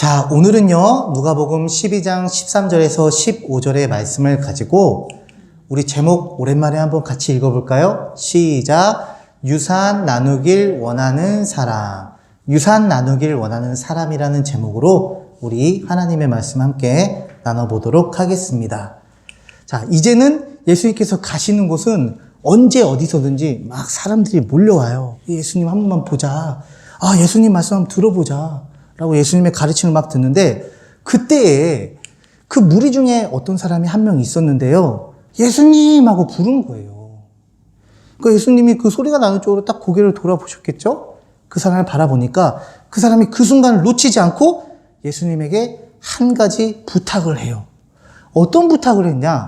자, 오늘은요, 누가복음 12장 13절에서 15절의 말씀을 가지고 우리 제목 오랜만에 한번 같이 읽어볼까요? 시작! 유산 나누길 원하는 사람. 유산 나누길 원하는 사람이라는 제목으로 우리 하나님의 말씀 함께 나눠보도록 하겠습니다. 자, 이제는 예수님께서 가시는 곳은 언제 어디서든지 막 사람들이 몰려와요. 예수님 한 번만 보자. 예수님 말씀 한번 들어보자. 라고 예수님의 가르침을 막 듣는데, 그때에 그 무리 중에 어떤 사람이 한 명 있었는데요. 예수님 하고 부른 거예요. 그러니까 예수님이 그 소리가 나는 쪽으로 딱 고개를 돌아보셨겠죠? 그 사람을 바라보니까 그 사람이 그 순간을 놓치지 않고 예수님에게 한 가지 부탁을 해요. 어떤 부탁을 했냐?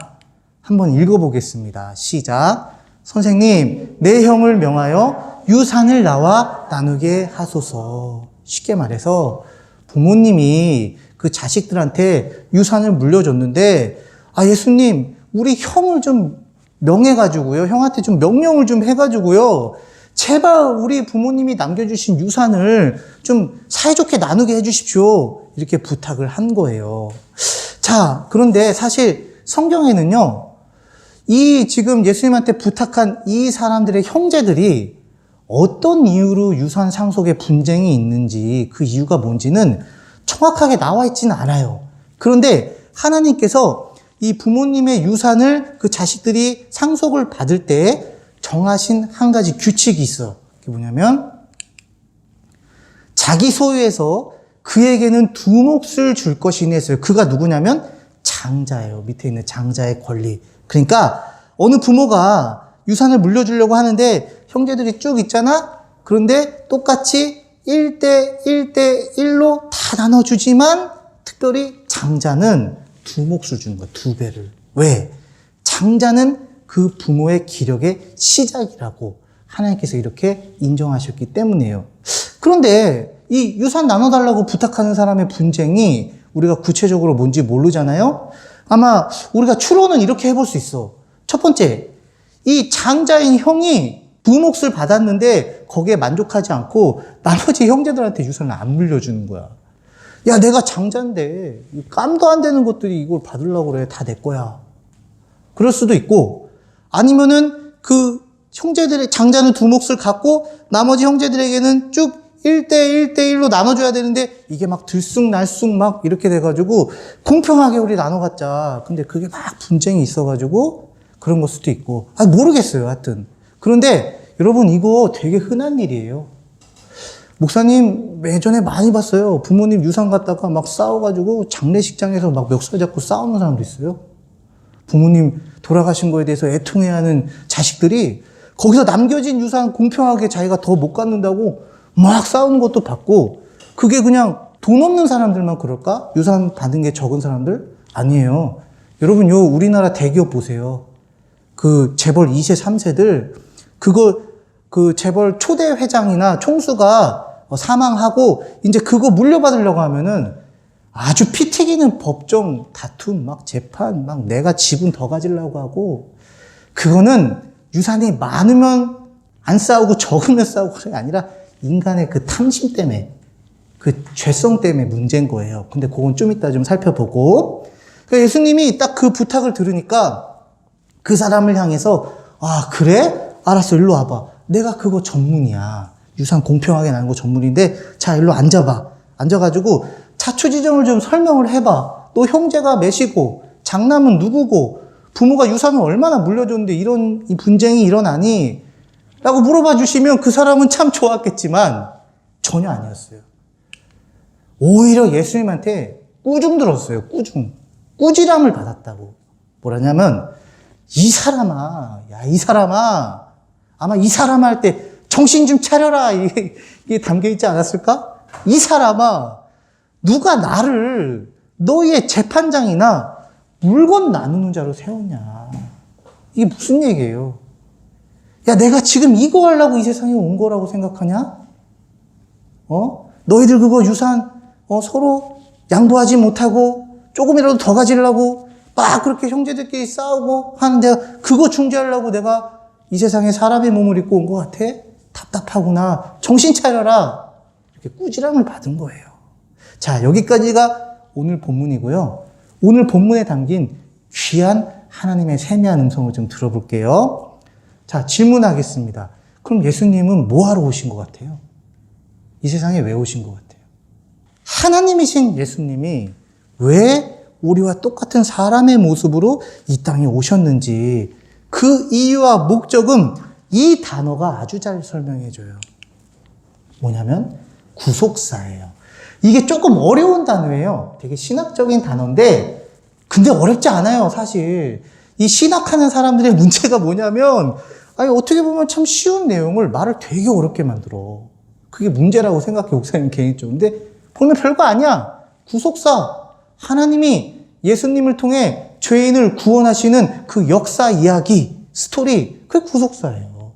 한번 읽어보겠습니다. 시작. 선생님, 내 형을 명하여 유산을 나와 나누게 하소서. 쉽게 말해서 부모님이 그 자식들한테 유산을 물려줬는데, 예수님, 우리 형을 좀 명해가지고요. 형한테 좀 명령을 좀 해가지고요. 제발 우리 부모님이 남겨주신 유산을 좀 사이좋게 나누게 해주십시오. 이렇게 부탁을 한 거예요. 자, 그런데 사실 성경에는요, 이 지금 예수님한테 부탁한 이 사람들의 형제들이 어떤 이유로 유산 상속에 분쟁이 있는지, 그 이유가 뭔지는 정확하게 나와 있지는 않아요. 그런데 하나님께서 이 부모님의 유산을 그 자식들이 상속을 받을 때 정하신 한 가지 규칙이 있어요. 그게 뭐냐면, 자기 소유에서 그에게는 두 몫을 줄 것이니 했어요. 그가 누구냐면 장자예요. 밑에 있는 장자의 권리. 그러니까 어느 부모가 유산을 물려주려고 하는데 형제들이 쭉 있잖아? 그런데 똑같이 1대1로 다 나눠주지만 특별히 장자는 두 몫을 주는 거야. 두 배를. 왜? 장자는 그 부모의 기력의 시작이라고 하나님께서 이렇게 인정하셨기 때문이에요. 그런데 이 유산 나눠달라고 부탁하는 사람의 분쟁이 우리가 구체적으로 뭔지 모르잖아요? 아마 우리가 추론은 이렇게 해볼 수 있어. 첫 번째, 이 장자인 형이 두 몫을 받았는데 거기에 만족하지 않고 나머지 형제들한테 유산을 안 물려주는 거야. 야, 내가 장자인데 깜도 안 되는 것들이 이걸 받으려고 그래. 다 내 거야. 그럴 수도 있고, 아니면은 그 형제들의 장자는 두 몫을 갖고 나머지 형제들에게는 쭉 1대1로 나눠줘야 되는데 이게 막 들쑥날쑥 막 이렇게 돼가지고 공평하게 우리 나눠 갖자. 근데 그게 막 분쟁이 있어가지고 그런 걸 수도 있고, 모르겠어요. 하여튼. 그런데 여러분, 이거 되게 흔한 일이에요. 목사님 예전에 많이 봤어요. 부모님 유산 갖다가 막 싸워가지고 장례식장에서 막 멱살 잡고 싸우는 사람도 있어요. 부모님 돌아가신 거에 대해서 애통해하는 자식들이 거기서 남겨진 유산 공평하게 자기가 더 못 갖는다고 막 싸우는 것도 봤고, 그게 그냥 돈 없는 사람들만 그럴까? 유산 받은 게 적은 사람들? 아니에요. 여러분, 우리나라 대기업 보세요. 그 재벌 2세, 3세들, 그 재벌 초대 회장이나 총수가 사망하고 이제 그거 물려받으려고 하면은 아주 피 튀기는 법정 다툼, 막 재판, 막 내가 지분 더 가지려고 하고, 그거는 유산이 많으면 안 싸우고 적으면 싸우고 그게 아니라 인간의 그 탐심 때문에, 그 죄성 때문에 문제인 거예요. 근데 그건 좀 이따 좀 살펴보고, 그러니까 예수님이 딱 그 부탁을 들으니까 그 사람을 향해서, 그래? 알았어, 일로 와봐. 내가 그거 전문이야. 유산 공평하게 나누는 거 전문인데, 자, 일로 앉아봐. 앉아가지고 자초지종을 좀 설명을 해봐. 너 형제가 몇이고, 장남은 누구고, 부모가 유산을 얼마나 물려줬는데 이런 이 분쟁이 일어나니? 라고 물어봐 주시면 그 사람은 참 좋았겠지만 전혀 아니었어요. 오히려 예수님한테 꾸중 들었어요. 꾸지람을 받았다고. 뭐라냐면, 이 사람아, 아마 이 사람 할 때 정신 좀 차려라. 이게 담겨 있지 않았을까? 이 사람아, 누가 나를 너희의 재판장이나 물건 나누는 자로 세웠냐. 이게 무슨 얘기예요? 야, 내가 지금 이거 하려고 이 세상에 온 거라고 생각하냐? 너희들 그거 유산, 서로 양보하지 못하고 조금이라도 더 가지려고 막 그렇게 형제들끼리 싸우고 하는데 그거 중재하려고 내가 이 세상에 사람의 몸을 입고 온 것 같아? 답답하구나. 정신 차려라. 이렇게 꾸지람을 받은 거예요. 자, 여기까지가 오늘 본문이고요. 오늘 본문에 담긴 귀한 하나님의 세미한 음성을 좀 들어볼게요. 자, 질문하겠습니다. 그럼 예수님은 뭐 하러 오신 것 같아요? 이 세상에 왜 오신 것 같아요? 하나님이신 예수님이 왜 우리와 똑같은 사람의 모습으로 이 땅에 오셨는지 그 이유와 목적은 이 단어가 아주 잘 설명해줘요. 뭐냐면 구속사예요. 이게 조금 어려운 단어예요. 되게 신학적인 단어인데 근데 어렵지 않아요, 사실. 이 신학하는 사람들의 문제가 뭐냐면 아니 어떻게 보면 참 쉬운 내용을 말을 되게 어렵게 만들어. 그게 문제라고 생각해, 목사님 개인적으로. 근데 보면 별거 아니야. 구속사. 하나님이 예수님을 통해 죄인을 구원하시는 그 역사 이야기, 스토리, 그게 구속사예요.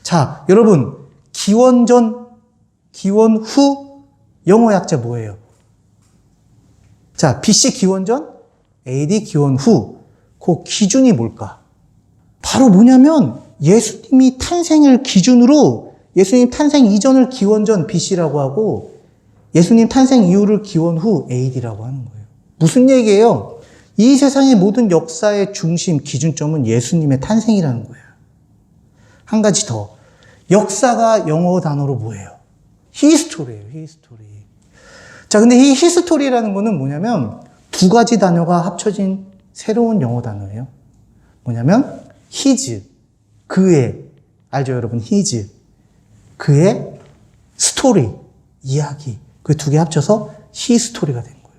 자, 여러분, 기원 전, 기원 후, 영어 약자 뭐예요? 자, BC 기원 전, AD 기원 후, 그 기준이 뭘까? 바로 뭐냐면 예수님이 탄생을 기준으로 예수님 탄생 이전을 기원 전 BC라고 하고 예수님 탄생 이후를 기원 후 AD라고 하는 거예요. 무슨 얘기예요? 이 세상의 모든 역사의 중심, 기준점은 예수님의 탄생이라는 거예요. 한 가지 더. 역사가 영어 단어로 뭐예요? 히스토리예요, 히스토리. 자, 근데 이 히스토리라는 거는 뭐냐면 두 가지 단어가 합쳐진 새로운 영어 단어예요. 뭐냐면 his, 그의, 알죠 여러분? his, 그의 스토리, 이야기. 그 두 개 합쳐서 히스토리가 된 거예요.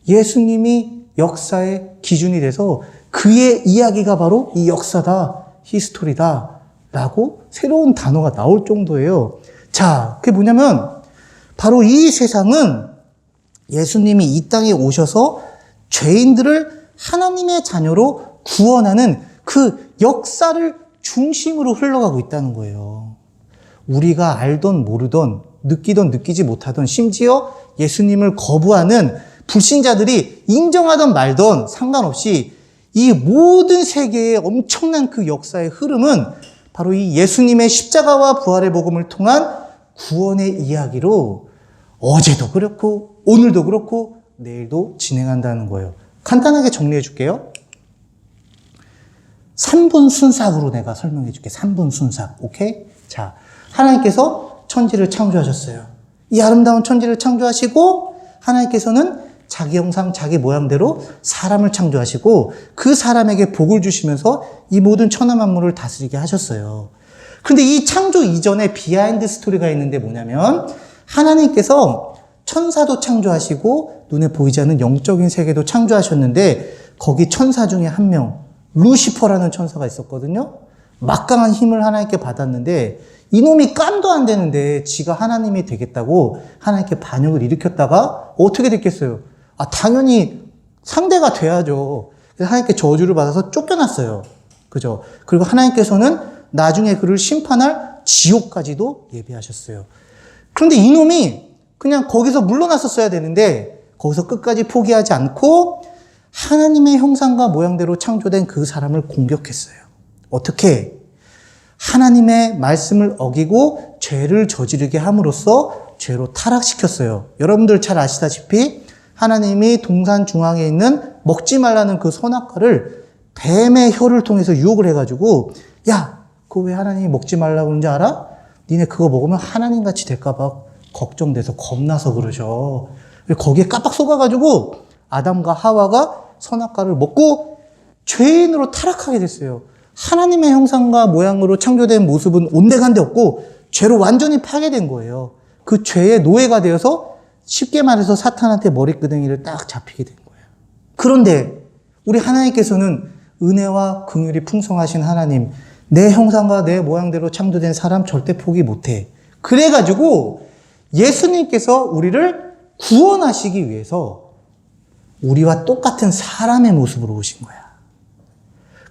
예수님이 역사의 기준이 돼서 그의 이야기가 바로 이 역사다, 히스토리다 라고 새로운 단어가 나올 정도예요. 자, 그게 뭐냐면 바로 이 세상은 예수님이 이 땅에 오셔서 죄인들을 하나님의 자녀로 구원하는 그 역사를 중심으로 흘러가고 있다는 거예요. 우리가 알던 모르던 느끼던 느끼지 못하던 심지어 예수님을 거부하는 불신자들이 인정하던 말던 상관없이 이 모든 세계의 엄청난 그 역사의 흐름은 바로 이 예수님의 십자가와 부활의 복음을 통한 구원의 이야기로 어제도 그렇고 오늘도 그렇고 내일도 진행한다는 거예요. 간단하게 정리해 줄게요. 3분 순삭으로 내가 설명해 줄게. 3분 순삭. 오케이? 자, 하나님께서 천지를 창조하셨어요. 이 아름다운 천지를 창조하시고 하나님께서는 자기 형상, 자기 모양대로 사람을 창조하시고 그 사람에게 복을 주시면서 이 모든 천하 만물을 다스리게 하셨어요. 그런데 이 창조 이전에 비하인드 스토리가 있는데 뭐냐면 하나님께서 천사도 창조하시고 눈에 보이지 않는 영적인 세계도 창조하셨는데 거기 천사 중에 한 명, 루시퍼라는 천사가 있었거든요. 막강한 힘을 하나님께 받았는데 이놈이 깜도 안 되는데 지가 하나님이 되겠다고 하나님께 반역을 일으켰다가 어떻게 됐겠어요? 당연히 상대가 돼야죠. 그래서 하나님께 저주를 받아서 쫓겨났어요. 그죠? 그리고 하나님께서는 나중에 그를 심판할 지옥까지도 예비하셨어요. 그런데 이놈이 그냥 거기서 물러났었어야 되는데 거기서 끝까지 포기하지 않고 하나님의 형상과 모양대로 창조된 그 사람을 공격했어요. 어떻게? 하나님의 말씀을 어기고 죄를 저지르게 함으로써 죄로 타락시켰어요. 여러분들 잘 아시다시피 하나님이 동산 중앙에 있는 먹지 말라는 그 선악과를 뱀의 혀를 통해서 유혹을 해가지고 야, 그거 왜 하나님이 먹지 말라고 그러는지 알아? 니네 그거 먹으면 하나님같이 될까봐 걱정돼서 겁나서 그러셔. 거기에 깜빡 속아가지고 아담과 하와가 선악과를 먹고 죄인으로 타락하게 됐어요. 하나님의 형상과 모양으로 창조된 모습은 온데간데 없고 죄로 완전히 파괴된 거예요. 그 죄의 노예가 되어서 쉽게 말해서 사탄한테 머리끄댕이를 딱 잡히게 된 거예요. 그런데 우리 하나님께서는 은혜와 긍휼이 풍성하신 하나님, 내 형상과 내 모양대로 창조된 사람 절대 포기 못해. 그래가지고 예수님께서 우리를 구원하시기 위해서 우리와 똑같은 사람의 모습으로 오신 거야.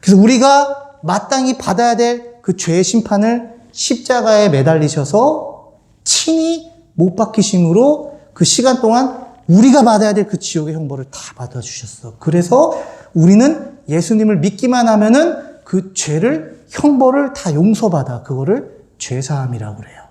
그래서 우리가 마땅히 받아야 될 그 죄의 심판을 십자가에 매달리셔서 친히 못 박히심으로 그 시간 동안 우리가 받아야 될 그 지옥의 형벌을 다 받아주셨어. 그래서 우리는 예수님을 믿기만 하면은 그 죄를, 형벌을 다 용서받아. 그거를 죄사함이라고 그래요.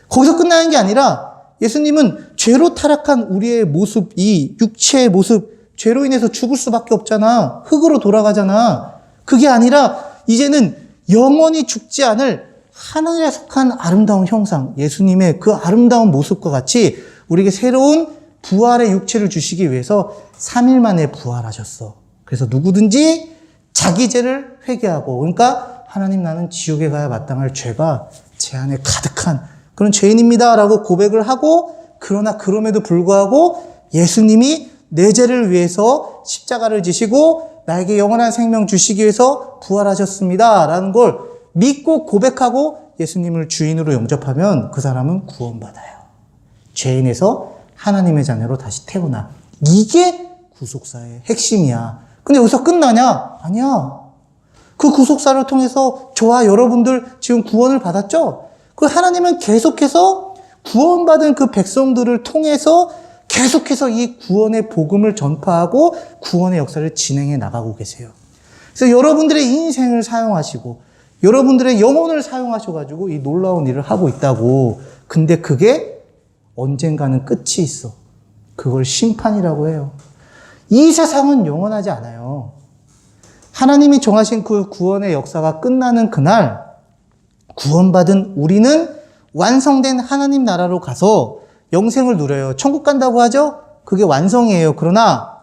거기서 끝나는 게 아니라 예수님은 죄로 타락한 우리의 모습, 이 육체의 모습, 죄로 인해서 죽을 수밖에 없잖아. 흙으로 돌아가잖아. 그게 아니라 이제는 영원히 죽지 않을 하늘에 속한 아름다운 형상, 예수님의 그 아름다운 모습과 같이 우리에게 새로운 부활의 육체를 주시기 위해서 3일 만에 부활하셨어. 그래서 누구든지 자기 죄를 회개하고, 그러니까 하나님, 나는 지옥에 가야 마땅할 죄가 제 안에 가득한 그런 죄인입니다 라고 고백을 하고, 그러나 그럼에도 불구하고 예수님이 내 죄를 위해서 십자가를 지시고 나에게 영원한 생명 주시기 위해서 부활하셨습니다 라는 걸 믿고 고백하고 예수님을 주인으로 영접하면 그 사람은 구원받아요. 죄인에서 하나님의 자녀로 다시 태어나. 이게 구속사의 핵심이야. 근데 여기서 끝나냐? 아니야. 그 구속사를 통해서 저와 여러분들 지금 구원을 받았죠? 그 하나님은 계속해서 구원받은 그 백성들을 통해서 계속해서 이 구원의 복음을 전파하고 구원의 역사를 진행해 나가고 계세요. 그래서 여러분들의 인생을 사용하시고 여러분들의 영혼을 사용하셔가지고 이 놀라운 일을 하고 있다고. 근데 그게 언젠가는 끝이 있어. 그걸 심판이라고 해요. 이 세상은 영원하지 않아요. 하나님이 정하신 그 구원의 역사가 끝나는 그날 구원받은 우리는 완성된 하나님 나라로 가서 영생을 누려요. 천국 간다고 하죠? 그게 완성이에요. 그러나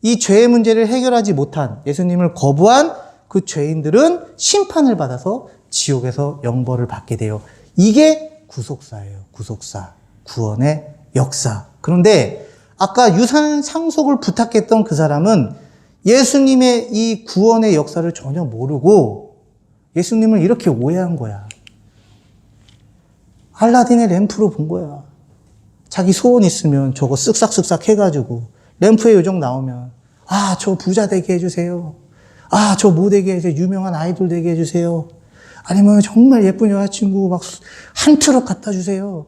이 죄의 문제를 해결하지 못한, 예수님을 거부한 그 죄인들은 심판을 받아서 지옥에서 영벌을 받게 돼요. 이게 구속사예요. 구속사. 구원의 역사. 그런데 아까 유산 상속을 부탁했던 그 사람은 예수님의 이 구원의 역사를 전혀 모르고 예수님을 이렇게 오해한 거야. 알라딘의 램프로 본 거야. 자기 소원 있으면 저거 쓱싹쓱싹 해가지고 램프의 요정 나오면 아, 저 부자 되게 해주세요. 아, 저 뭐 되게 해주세요. 유명한 아이돌 되게 해주세요. 아니면 정말 예쁜 여자친구 막 한 트럭 갖다 주세요.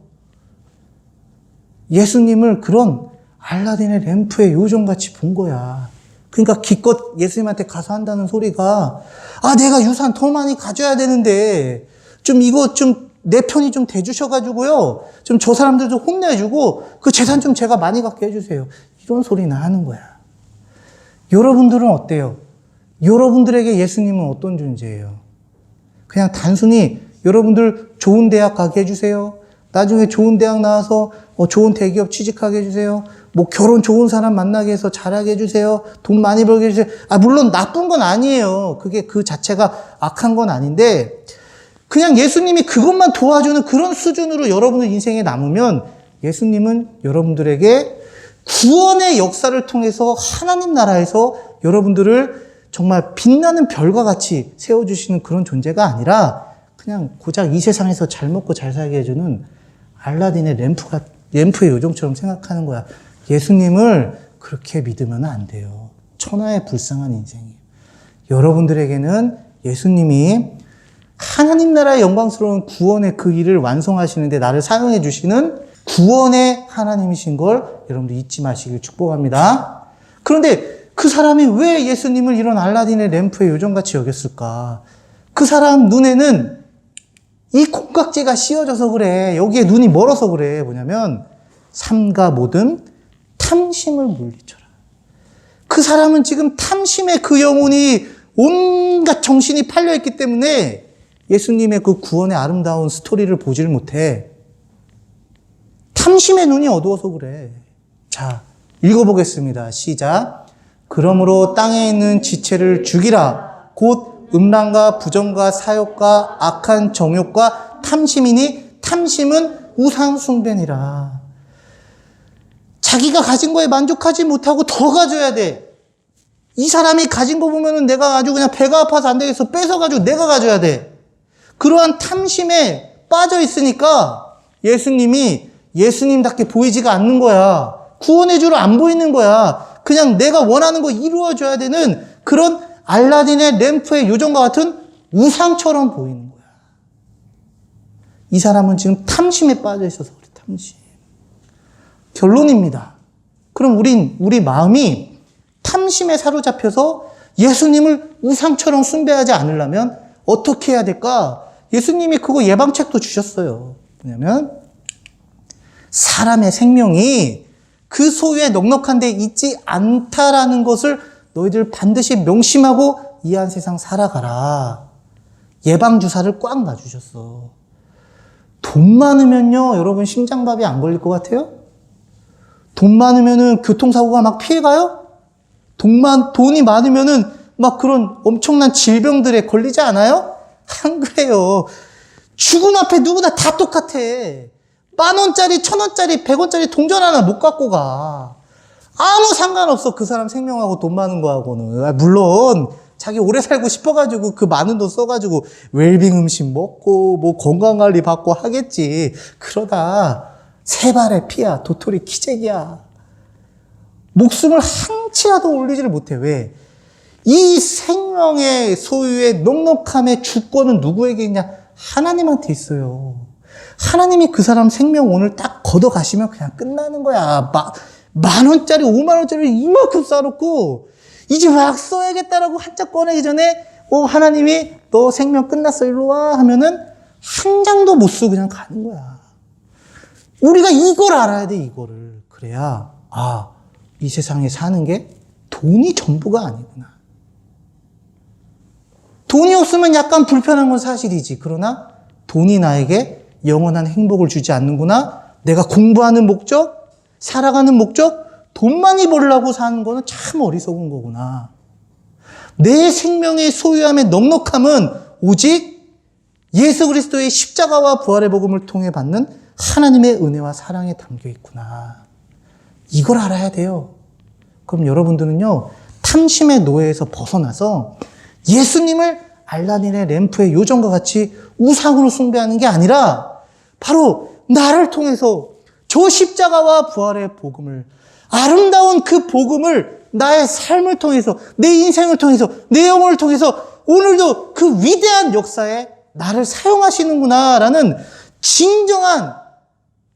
예수님을 그런 알라딘의 램프의 요정같이 본 거야. 그러니까 기껏 예수님한테 가서 한다는 소리가 아, 내가 유산 더 많이 가져야 되는데 좀 이거 좀 내 편이 좀 대주셔가지고요. 좀 저 사람들 좀 혼내주고 그 재산 좀 제가 많이 갖게 해주세요. 이런 소리나 하는 거야. 여러분들은 어때요? 여러분들에게 예수님은 어떤 존재예요? 그냥 단순히 여러분들 좋은 대학 가게 해주세요. 나중에 좋은 대학 나와서 좋은 대기업 취직하게 해주세요. 뭐 결혼 좋은 사람 만나게 해서 잘하게 해주세요. 돈 많이 벌게 해주세요. 아, 물론 나쁜 건 아니에요. 그게 그 자체가 악한 건 아닌데 그냥 예수님이 그것만 도와주는 그런 수준으로 여러분의 인생에 남으면 예수님은 여러분들에게 구원의 역사를 통해서 하나님 나라에서 여러분들을 정말 빛나는 별과 같이 세워주시는 그런 존재가 아니라 그냥 고작 이 세상에서 잘 먹고 잘 살게 해주는 알라딘의 램프의 요정처럼 생각하는 거야. 예수님을 그렇게 믿으면 안 돼요. 천하의 불쌍한 인생이에요. 여러분들에게는 예수님이 하나님 나라의 영광스러운 구원의 그 일을 완성하시는데 나를 사용해 주시는 구원의 하나님이신 걸 여러분들 잊지 마시길 축복합니다. 그런데 그 사람이 왜 예수님을 이런 알라딘의 램프의 요정같이 여겼을까? 그 사람 눈에는 이 콩깍지가 씌워져서 그래. 여기에 눈이 멀어서 그래. 뭐냐면 삼가 모든 탐심을 물리쳐라. 그 사람은 지금 탐심의 그 영혼이 온갖 정신이 팔려있기 때문에 예수님의 그 구원의 아름다운 스토리를 보지를 못해. 탐심의 눈이 어두워서 그래. 자, 읽어보겠습니다. 시작. 그러므로 땅에 있는 지체를 죽이라. 곧 음란과 부정과 사욕과 악한 정욕과 탐심이니 탐심은 우상 숭배니라. 자기가 가진 거에 만족하지 못하고 더 가져야 돼. 이 사람이 가진 거 보면은 내가 아주 그냥 배가 아파서 안 되겠어. 뺏어가지고 내가 가져야 돼. 그러한 탐심에 빠져 있으니까 예수님이 예수님답게 보이지가 않는 거야. 구원의 주로 안 보이는 거야. 그냥 내가 원하는 거 이루어줘야 되는 그런 알라딘의 램프의 요정과 같은 우상처럼 보이는 거야. 이 사람은 지금 탐심에 빠져 있어서 그래, 탐심. 결론입니다. 그럼 우리 마음이 탐심에 사로잡혀서 예수님을 우상처럼 숭배하지 않으려면 어떻게 해야 될까? 예수님이 그거 예방책도 주셨어요. 뭐냐면 사람의 생명이 그 소유에 넉넉한 데 있지 않다라는 것을 너희들 반드시 명심하고 이 한 세상 살아가라. 예방주사를 꽉 놔주셨어. 돈 많으면요, 여러분 심장마비 안 걸릴 것 같아요? 돈 많으면은 교통사고가 막 피해가요? 돈이 많으면은 막 그런 엄청난 질병들에 걸리지 않아요? 안 그래요. 죽음 앞에 누구나 다 똑같아. 10,000원짜리, 1,000원짜리, 100원짜리 동전 하나 못 갖고 가. 아무 상관없어. 그 사람 생명하고 돈 많은 거하고는. 물론 자기 오래 살고 싶어가지고 그 많은 돈 써가지고 웰빙 음식 먹고 뭐 건강관리 받고 하겠지. 그러다 세 발의 피야. 도토리 키재기야. 목숨을 한 치라도 올리지를 못해. 왜? 이 생명의 소유의 넉넉함의 주권은 누구에게 있냐? 하나님한테 있어요. 하나님이 그 사람 생명 오늘 딱 걷어가시면 그냥 끝나는 거야. 10,000원짜리, 50,000원짜리 이만큼 쌓아놓고 이제 막 써야겠다라고 한짝 꺼내기 전에 하나님이 너 생명 끝났어 일로 와 하면은 한 장도 못 쓰고 그냥 가는 거야. 우리가 이걸 알아야 돼. 이거를. 그래야 이 세상에 사는 게 돈이 전부가 아니구나. 돈이 없으면 약간 불편한 건 사실이지. 그러나 돈이 나에게 영원한 행복을 주지 않는구나. 내가 공부하는 목적, 살아가는 목적, 돈 많이 벌려고 사는 거는 참 어리석은 거구나. 내 생명의 소유함의 넉넉함은 오직 예수 그리스도의 십자가와 부활의 복음을 통해 받는 하나님의 은혜와 사랑에 담겨 있구나. 이걸 알아야 돼요. 그럼 여러분들은요, 탐심의 노예에서 벗어나서 예수님을 알라딘의 램프의 요정과 같이 우상으로 숭배하는 게 아니라 바로 나를 통해서 저 십자가와 부활의 복음을, 아름다운 그 복음을 나의 삶을 통해서, 내 인생을 통해서, 내 영혼을 통해서 오늘도 그 위대한 역사에 나를 사용하시는구나라는 진정한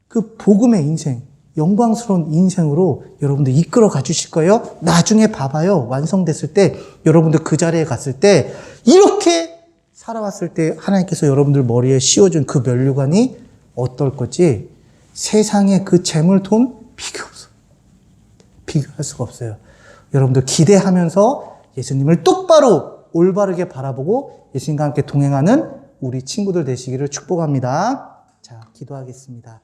그 복음의 인생, 영광스러운 인생으로 여러분들 이끌어 가주실 거예요. 나중에 봐봐요. 완성됐을 때, 여러분들 그 자리에 갔을 때 이렇게 살아왔을 때 하나님께서 여러분들 머리에 씌워준 그 면류관이 어떨 거지? 세상의 그 재물, 돈 비교할 수가 없어요. 여러분들 기대하면서 예수님을 똑바로 올바르게 바라보고 예수님과 함께 동행하는 우리 친구들 되시기를 축복합니다. 자, 기도하겠습니다.